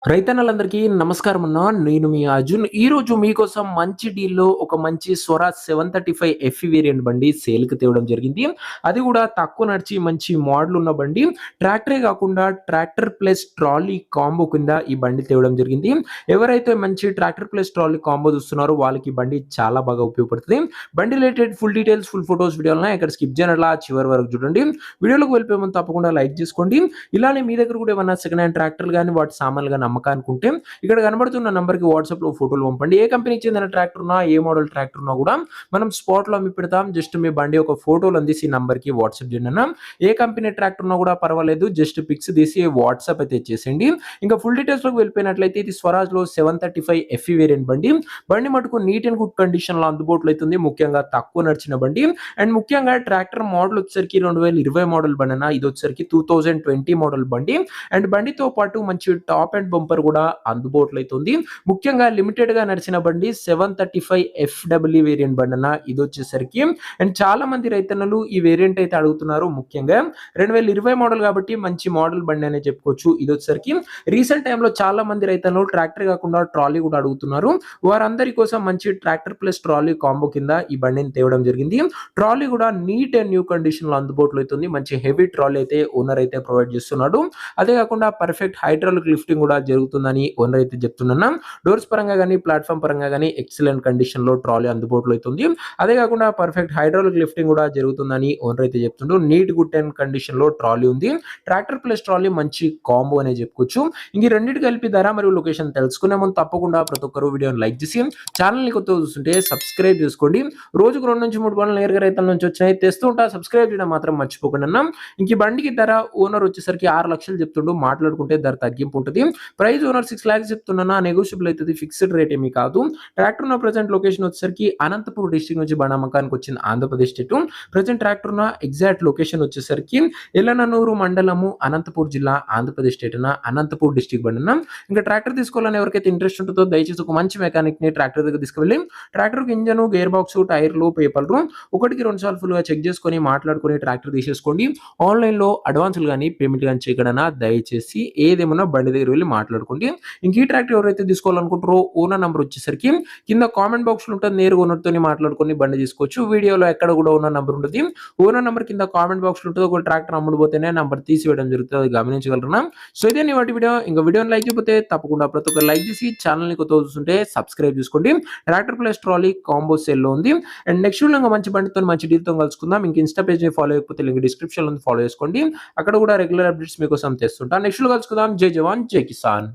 రైతన్నలందరికీ నమస్కారం అన్న. నేను మీ అర్జున్. ఈరోజు మీకోసం మంచి డీల్‌లో ఒక మంచి స్వరాజ్ 735 ఎఫ్‌ఈ వేరియంట్ బండి సేల్‌కి తేవడం జరిగింది. అది కూడా తక్కువ నడిచి మంచి మోడల్ ఉన్న బండి. ట్రాక్టరే కాకుండా ట్రాక్టర్ ప్లస్ ట్రాలీ కాంబో కింద ఈ బండి తేవడం జరిగింది. ఎవరైతే మంచి ట్రాక్టర్ ప్లస్ ట్రాలీ కాంబో చూస్తున్నారో వాళ్ళకి ఈ బండి చాలా బాగా ఉపయోగపడుతది. బండి related full details, full photos వీడియోలున్నాయి. ఇక్కడ స్కిప్ చేయనట్లా చివరి వరకు చూడండి. వీడియోలోకి వెళ్ళిపోయే ముందు తప్పకుండా లైక్ చేసుకోండి. ఇలానే మీ దగ్గర కూడా ఏమన్నా సెకండ్ హ్యాండ్ ట్రాక్టర్లు గాని, వాటి సామాన్లు గాని అమ్మకానుకుంటే ఇక్కడ కనబడుతున్న నంబర్‌కి వాట్సాప్‌లో ఫోటోలు పంపండి. ఏ కంపెనీకి చెందిన ట్రాక్టర్ ఉన్నా, ఏ మోడల్ ట్రాక్టర్ ఉన్నా కూడా మనం స్పాట్‌లో అమ్మి పెడతాం. జస్ట్ మీ బండి యొక్క ఫోటోలు అందిసి ఈ నంబర్‌కి వాట్సాప్ చేయండి అన్న. ఏ కంపెనీ ట్రాక్టర్ ఉన్నా కూడా పర్వాలేదు. జస్ట్ పిక్స్ తీసి వాట్సాప్ అయితే చేసేయండి. ఇంకా ఫుల్ డీటెయిల్స్‌లోకి వెళ్ళిపోయినట్లయితే ఇది స్వరాజ్‌లో 735 ఎఫ్‌ఈ వేరియంట్ బండి. బండి మటుకు నీట్ అండ్ గుడ్ కండిషన్‌లో అందుబాటులో అయితుంది. ముఖ్యంగా తక్కువ నడిచిన బండి. అండ్ ముఖ్యంగా ట్రాక్టర్ మోడల్ వచ్చేసరికి 2020 మోడల్ బండి అన్న. ఇది వచ్చేసరికి 2020 మోడల్ బండి. అండ్ బండితో పాటు మంచి టాప్ అండ్ బంపర్ కూడా అందుబాటులో అయితుంది. ముఖ్యంగా లిమిటెడ్‌గా నడిచిన బండి 735 ఎఫ్‌డబ్ల్యూ వేరియంట్ బండి అన్న. ఇది వచ్చేసరికి అండ్ చాలా మంది రైతన్నలు ఈ వేరియంట్ అయితే అడుగుతున్నారు. ముఖ్యంగా 2020 మోడల్ కాబట్టి మంచి మోడల్ బండి అనే చెప్పుకోవచ్చు. ఇది వచ్చేసరికి రీసెంట్ టైంలో చాలా మంది రైతన్నలు ట్రాక్టర్ కాకుండా ట్రాలీ కూడా అడుగుతున్నారు. వారందరి కోసం మంచి ట్రాక్టర్ ప్లస్ ట్రాలీ కాంబో కింద ఈ బండిని తేవడం జరిగింది. ట్రాలీ కూడా నీట్ అండ్ న్యూ కండిషన్‌లో అందుబాటులో అవుతుంది. మంచి హెవీ ట్రాలీ అయితే ఓనర్ అయితే ప్రొవైడ్ చేస్తున్నాడు. అదే కాకుండా పర్ఫెక్ట్ హైడ్రాలిక్ లిఫ్టింగ్ కూడా జరుగుతుందని ఓనర్ అయితే చెప్తున్నా. డోర్స్ పరంగా గానీ, ప్లాట్‌ఫామ్ పరంగా గానీ ఎక్సలెంట్ కండిషన్‌లో ట్రాలీ అందుబాటులో అవుతుంది. అదే కాకుండా పర్ఫెక్ట్ హైడ్రాలిక్ లిఫ్టింగ్ కూడా జరుగుతుందని ఓనర్ అయితే చెప్తుండు. నీట్ గుడ్ అండ్ కండిషన్‌లో ట్రాలీ ఉంది. ట్రాక్టర్ ప్లస్ ట్రాలీ మంచి కాంబో అనే చెప్పుకోవచ్చు. ఇంక ఈ రెండిటి కలిపి ధర మరియు లొకేషన్ తెలుసుకునే ముందు తప్పకుండా ప్రతి ఒక్కరు వీడియోని లైక్ చేసి ఛానల్‌ని కొత్తగా చూస్తుంటే సబ్స్క్రైబ్ చేసుకోండి. రోజుకు 2-3 పనులు నేరుగా రైతుల నుంచి వచ్చినాయి తెస్తూ ఉంటా. సబ్స్క్రైబ్ చేయడం మాత్రం మర్చిపోకండి అన్న. ఇంక ఈ బండికి ధర ఓనర్ వచ్చేసరికి 6 లక్షలు చెప్తుండు. మాట్లాడుకుంటే ధర తగ్గింపు ఉంటది. ప్రైస్ ఓనర్ 6 లాక్స్ చెప్తున్నా. నెగోషియబుల్ అయితది. ఫిక్స్డ్ రేట్ ఏమీ కాదు. ట్రాక్టర్ ఉన్న ప్రెజెంట్ లొకేషన్ వచ్చేసరికి అనంతపూర్ డిస్ట్రిక్ట్ నుంచి బండి అమ్మకానికి వచ్చింది ఆంధ్రప్రదేశ్ స్టేట్. ప్రెజెంట్ ట్రాక్టర్ ఉన్న ఎగ్జాక్ట్ లొకేషన్ వచ్చేసరికి ఎల్లనన్నూరు మండలము, అనంతపూర్ జిల్లా, ఆంధ్రప్రదేశ్ స్టేట్ అన్న. అనంతపూర్ డిస్ట్రిక్ట్ బండి అన్న. ఇంకా ట్రాక్టర్ తీసుకోవాలని ఎవరికైతే ఇంట్రెస్ట్ ఉంటుందో దయచేసి ఒక మంచి మెకానిక్ ని ట్రాక్టర్ దగ్గర తీసుకువెళ్ళి ట్రాక్టర్‌కి ఇంజన్, గేర్ బాక్స్, టైర్లు, పేపర్లు ఒకటికి 2 సార్లు ఫుల్‌గా చెక్ చేసుకొని మాట్లాడుకొని ట్రాక్టర్ తీసేసుకోండి. ఆన్‌లైన్‌లో అడ్వాన్స్‌లు గాని, పేమెంట్ గాని చేయకడనా దయచేసి ఏదేమన్నా బండి దగ్గర వెళ్లి మాట్లాడుకోండి. ఇంక ఈ ట్రాక్టర్ ఎవరైతే తీసుకోవాలనుకుంటారో ఓనర్ నంబర్ వచ్చేసరికి కింద కామెంట్ బాక్స్‌లో ఉంటుంది. నేరుగా ఓనర్‌తోని మాట్లాడుకొని బండి తీసుకోవచ్చు. వీడియోలో ఎక్కడ కూడా ఓనర్ నంబర్ ఉండదు. ఓనర్ నంబర్ కింద కామెంట్ బాక్స్‌లో ఉంటది. ఒక ట్రాక్టర్ అమ్ముడుపోతేనే నంబర్ తీసివేయడం జరుగుతుంది. అది గమనించగలరునా? సో ఇదే వాటి వీడియో. ఇంక వీడియోని లైక్ చేయకపోతే తప్పకుండా ప్రతి ఒక్కరు లైక్ చేసి ఛానల్‌ని కొత్తగా చూస్తుంటే సబ్స్క్రైబ్ చేసుకోండి. ట్రాక్టర్ ప్లస్ ట్రాలీ కాంబో సేల్‌లో ఉంది. అండ్ నెక్స్ట్ వీడియోలో ఇంకో మంచి బండితో మంచి డీల్‌తో కలుసుకుందాం. ఇంక ఇన్‌స్టా పేజ్‌ని ఫాలో చేయకపోతే లింక్ డిస్క్రిప్షన్‌లో ఉంది. ఫాలో చేసుకోండి. అక్కడ కూడా రెగ్యులర్ అప్డేట్స్ మీకోసం తెస్తుంటా. నెక్స్ట్ వీడియోలో కలుసుకుందాం. జై జవాన్, జై కిసాన్.